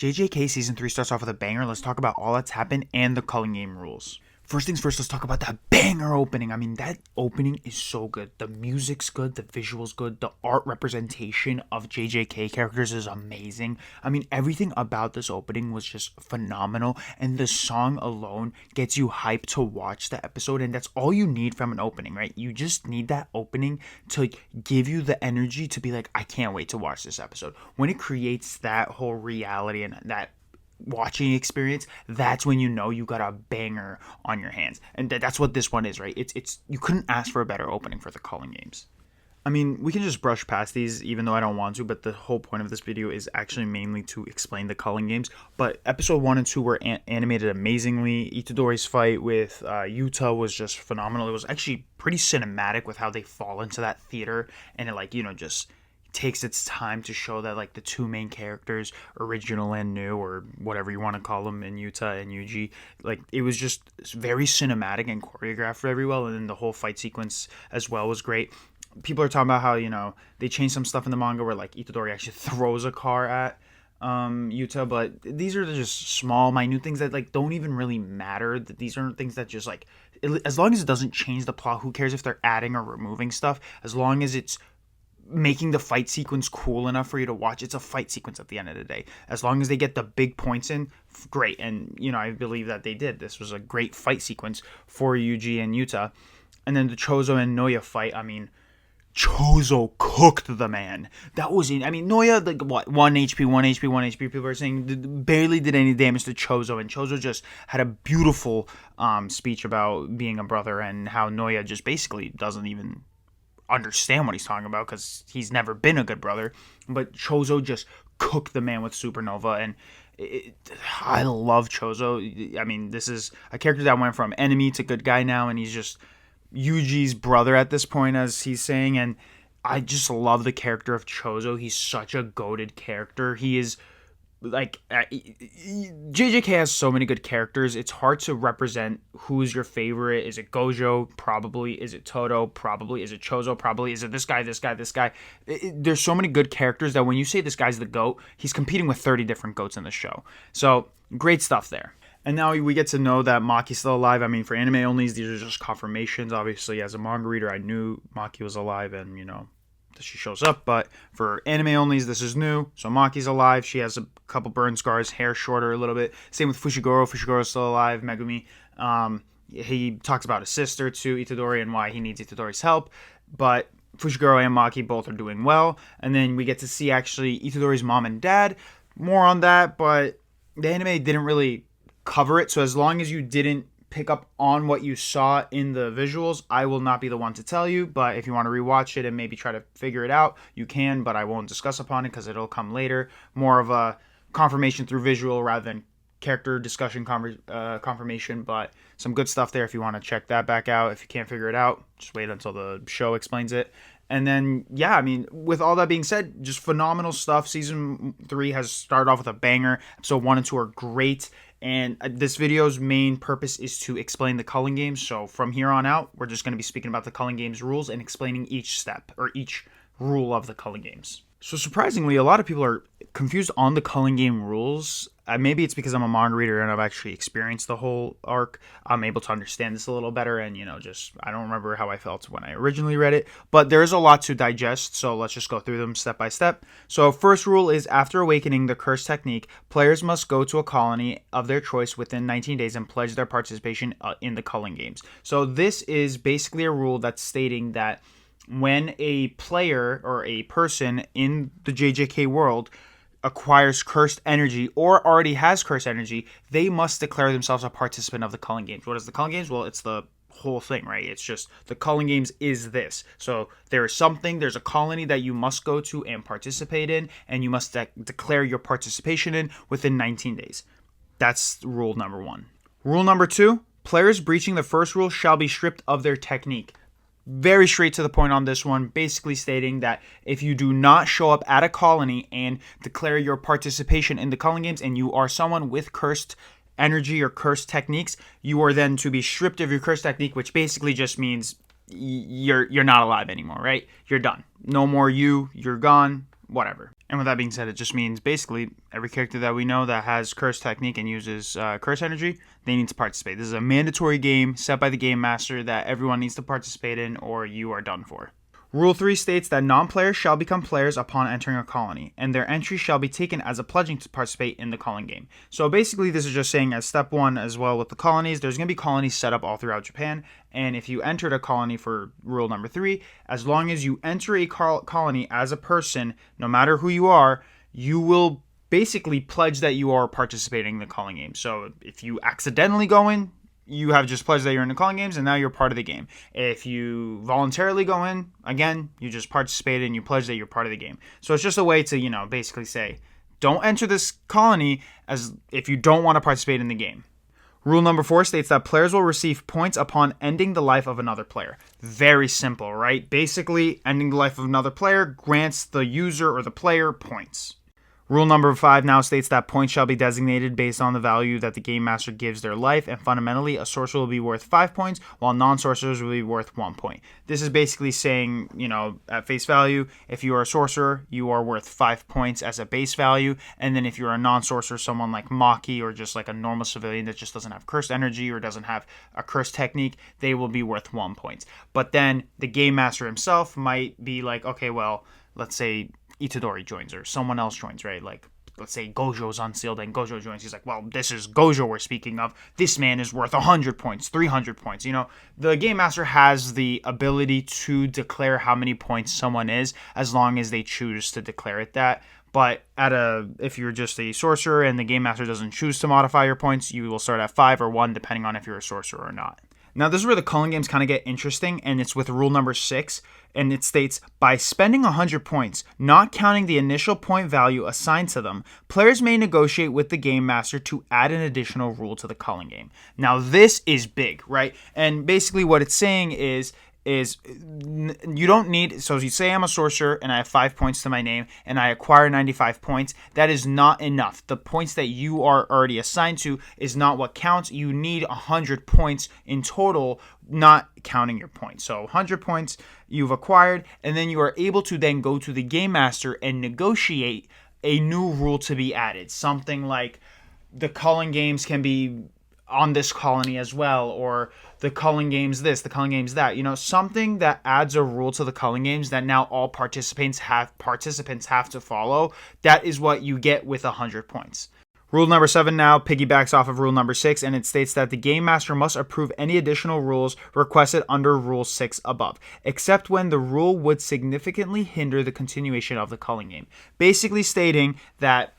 JJK Season 3 starts off with a banger. Let's talk about all that's happened and the Culling Game Rules. First things first, let's talk about that banger opening. I mean, that opening is so good. The music's good, the visual's good, the art representation of JJK characters is amazing. I mean, everything about this opening was just phenomenal, and the song alone gets you hyped to watch the episode, and that's all you need from an opening, right? You just need that opening to give you the energy to be like, I can't wait to watch this episode. When it creates that whole reality and that watching experience, that's when you know you got a banger on your hands, and that's what this one is, right? It's you couldn't ask for a better opening for the Culling Games. I mean, we can just brush past these even though I don't want to, but the whole point of this video is actually mainly to explain the Culling Games. But episode 1 and 2 were animated amazingly. Itadori's fight with Yuta was just phenomenal. It was actually pretty cinematic with how they fall into that theater, and it just takes its time to show that the two main characters, original and new, or whatever you want to call them, in Yuta and Yuji, it was just very cinematic and choreographed very well, and then the whole fight sequence as well was great. People are talking about how they changed some stuff in the manga where Itadori actually throws a car at Yuta, but these are just small minute things that don't even really matter. These aren't things that just as long as it doesn't change the plot, who cares if they're adding or removing stuff, as long as it's making the fight sequence cool enough for you to watch. It's a fight sequence at the end of the day. As long as they get the big points in, great. And I believe that they did. This was a great fight sequence for Yuji and Yuta. And then the Choso and Naoya fight, I mean, Choso cooked the man. That was it. I mean, Naoya, 1 HP, 1 HP, 1 HP. People are saying barely did any damage to Choso, and Choso just had a beautiful speech about being a brother, and how Naoya just basically doesn't even understand what he's talking about because he's never been a good brother. But Choso just cooked the man with Supernova, and I love Choso. I mean, this is a character that went from enemy to good guy now, and he's just Yuji's brother at this point, as he's saying, and I just love the character of Choso. He's such a goated character. He is JJK has so many good characters. It's hard to represent who's your favorite. Is it Gojo? Probably. Is it Todo? Probably. Is it Choso? Probably. Is it this guy, this guy, this guy? There's so many good characters that when you say this guy's the GOAT, he's competing with 30 different GOATs in the show. So, great stuff there. And now we get to know that Maki's still alive. I mean, for anime onlys, these are just confirmations. Obviously, as a manga reader, I knew Maki was alive, and she shows up, but for anime onlys, this is new. So Maki's alive. She has a couple burn scars, hair shorter a little bit. Same with Fushiguro. Fushiguro's still alive. Megumi. He talks about his sister to Itadori and why he needs Itadori's help. But Fushiguro and Maki both are doing well. And then we get to see actually Itadori's mom and dad. More on that, but the anime didn't really cover it. So as long as you didn't pick up on what you saw in the visuals, I will not be the one to tell you. But if you want to rewatch it and maybe try to figure it out, you can, but I won't discuss upon it because it'll come later. More of a confirmation through visual rather than character discussion confirmation, but some good stuff there if you want to check that back out. If you can't figure it out, just wait until the show explains it. And then, yeah, I mean, with all that being said, just phenomenal stuff. Season 3 has started off with a banger. Episode 1 and 2 are great. And this video's main purpose is to explain the Culling Games. So from here on out, we're just going to be speaking about the Culling Games rules and explaining each step or each rule of the Culling Games. So surprisingly, a lot of people are confused on the Culling Game rules. Maybe it's because I'm a manga reader and I've actually experienced the whole arc. I'm able to understand this a little better, and I don't remember how I felt when I originally read it. But there's a lot to digest, so let's just go through them step by step. So first rule is, after awakening the curse technique, players must go to a colony of their choice within 19 days and pledge their participation in the Culling Games. So this is basically a rule that's stating that when a player or a person in the JJK world acquires cursed energy or already has cursed energy, they must declare themselves a participant of the Culling Games. What is the Culling Games? Well, it's the whole thing, right? It's just the Culling Games is this. So there's a colony that you must go to and participate in, and you must declare your participation in within 19 days. That's rule number 1. Rule number 2, players breaching the first rule shall be stripped of their technique. Very straight to the point on this one, basically stating that if you do not show up at a colony and declare your participation in the Culling Games, and you are someone with cursed energy or cursed techniques, you are then to be stripped of your cursed technique, which basically just means you're not alive anymore, right? You're done. No more you're gone. whatever. And with that being said, it just means basically every character that we know that has curse technique and uses curse energy, they need to participate. This is a mandatory game set by the game master that everyone needs to participate in, or you are done for. Rule 3 states that non-players shall become players upon entering a colony, and their entry shall be taken as a pledging to participate in the Culling Game. So basically, this is just saying as step 1 as well with the colonies, there's going to be colonies set up all throughout Japan, and if you entered a colony for rule number 3, as long as you enter a colony as a person, no matter who you are, you will basically pledge that you are participating in the Culling Game. So if you accidentally go in, you have just pledged that you're in the Culling Games, and now you're part of the game. If you voluntarily go in, again, you just participated and you pledge that you're part of the game. So it's just a way to, basically say, don't enter this colony as if you don't want to participate in the game. Rule number 4 states that players will receive points upon ending the life of another player. Very simple, right? Basically, ending the life of another player grants the user or the player points. Rule number 5 now states that points shall be designated based on the value that the game master gives their life, and fundamentally, a sorcerer will be worth 5 points, while non-sorcerers will be worth 1 point. This is basically saying, at face value, if you are a sorcerer, you are worth 5 points as a base value, and then if you're a non-sorcerer, someone like Maki, or just like a normal civilian that just doesn't have cursed energy or doesn't have a cursed technique, they will be worth 1 point. But then the game master himself might be like, okay, well, let's say Itadori joins or someone else joins, right? Like, let's say Gojo's unsealed and Gojo joins. He's like, well, this is Gojo we're speaking of. This man is worth 100 points, 300 points. The game master has the ability to declare how many points someone is as long as they choose to declare it that. But if you're just a sorcerer and the game master doesn't choose to modify your points, you will start at 5 or 1 depending on if you're a sorcerer or not. Now, this is where the Culling Games kind of get interesting, and it's with rule number 6, and it states, by spending 100 points, not counting the initial point value assigned to them, players may negotiate with the Game Master to add an additional rule to the Culling Game. Now, this is big, right? And basically what it's saying is you don't need, so you say I'm a sorcerer and I have 5 points to my name and I acquire 95 points. That is not enough. The points that you are already assigned to is not what counts. You need 100 points in total, not counting your points. So 100 points you've acquired, and then you are able to then go to the Game Master and negotiate a new rule to be added. Something like the Culling Games can be on this colony as well, or the Culling Games this, the Culling Games that, something that adds a rule to the Culling Games that now all participants have to follow. That is what you get with 100 points. Rule number 7 now piggybacks off of rule number 6, and it states that the Game Master must approve any additional rules requested under rule 6 above, except when the rule would significantly hinder the continuation of the Culling Game. Basically stating that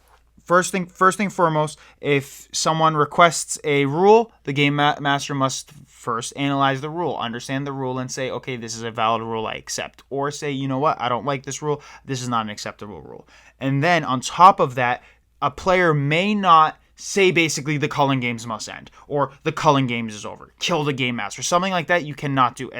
First thing foremost, if someone requests a rule, the game master must first analyze the rule, understand the rule, and say, okay, this is a valid rule, I accept. Or say, you know what, I don't like this rule, this is not an acceptable rule. And then on top of that, a player may not say basically the Culling Games must end, or the Culling Games is over, kill the Game Master, something like that. You cannot do.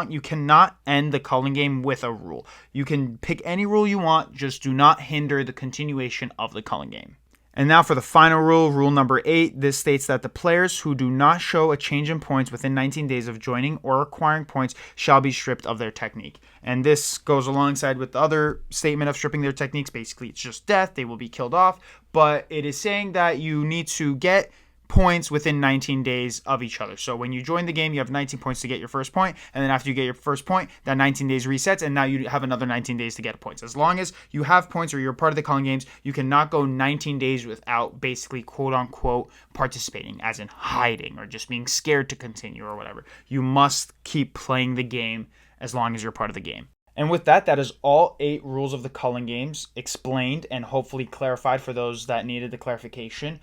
You cannot end the Culling Game with a rule. You can pick any rule you want, just do not hinder the continuation of the Culling Game. And now for the final rule, rule number 8. This states that the players who do not show a change in points within 19 days of joining or acquiring points shall be stripped of their technique. And this goes alongside with the other statement of stripping their techniques. Basically, it's just death. They will be killed off. But it is saying that you need to get points within 19 days of each other. So when you join the game, you have 19 points to get your first point, and then after you get your first point, that 19 days resets, and now you have another 19 days to get points. As long as you have points or you're part of the Culling Games, you cannot go 19 days without basically quote-unquote participating, as in hiding or just being scared to continue or whatever. You must keep playing the game as long as you're part of the game. And with that, that is all 8 rules of the Culling Games explained and hopefully clarified for those that needed the clarification.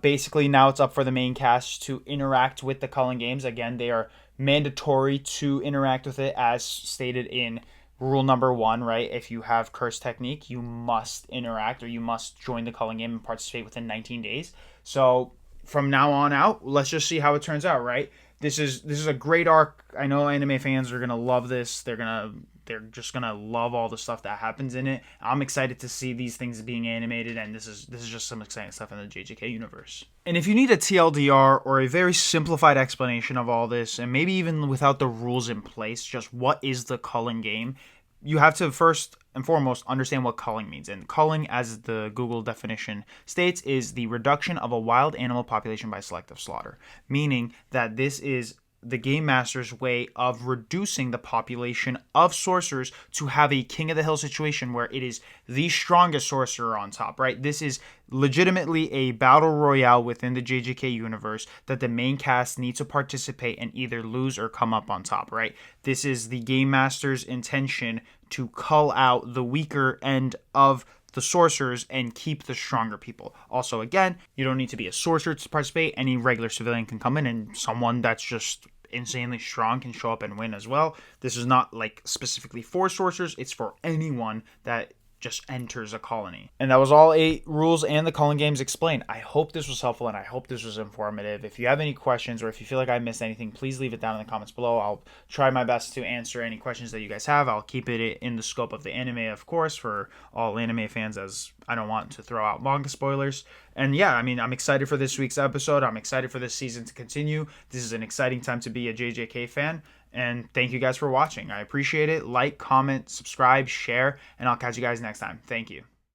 Basically, now it's up for the main cast to interact with the Culling Games. Again, they are mandatory to interact with it as stated in rule number 1, right? If you have Curse Technique, you must interact or you must join the Culling Game and participate within 19 days. So from now on out, let's just see how it turns out, right? This is a great arc. I know anime fans are going to love this. They're just gonna love all the stuff that happens in it. I'm excited to see these things being animated, and this is just some exciting stuff in the JJK universe. And if you need a TLDR or a very simplified explanation of all this, and maybe even without the rules in place, just what is the Culling Game, you have to first and foremost understand what culling means. And culling, as the Google definition states, is the reduction of a wild animal population by selective slaughter, meaning that this is the game master's way of reducing the population of sorcerers to have a king of the hill situation where it is the strongest sorcerer on top, right? This is legitimately a battle royale within the JJK universe that the main cast need to participate and either lose or come up on top, right? This is the game master's intention to cull out the weaker end of the sorcerers and keep the stronger people. Also, again, you don't need to be a sorcerer to participate. Any regular civilian can come in, and someone that's just insanely strong can show up and win as well. This is not like specifically for sorcerers, it's for anyone that just enters a colony. And that was all 8 rules and the culling games explained. I hope this was helpful and I hope this was informative. If you have any questions or if you feel like I missed anything, please leave it down in the comments below. I'll try my best to answer any questions that you guys have. I'll keep it in the scope of the anime, of course, for all anime fans, as I don't want to throw out manga spoilers. And yeah, I mean, I'm excited for this week's episode. I'm excited for this season to continue. This is an exciting time to be a JJK fan. And thank you guys for watching. I appreciate it. Like, comment, subscribe, share, and I'll catch you guys next time. Thank you.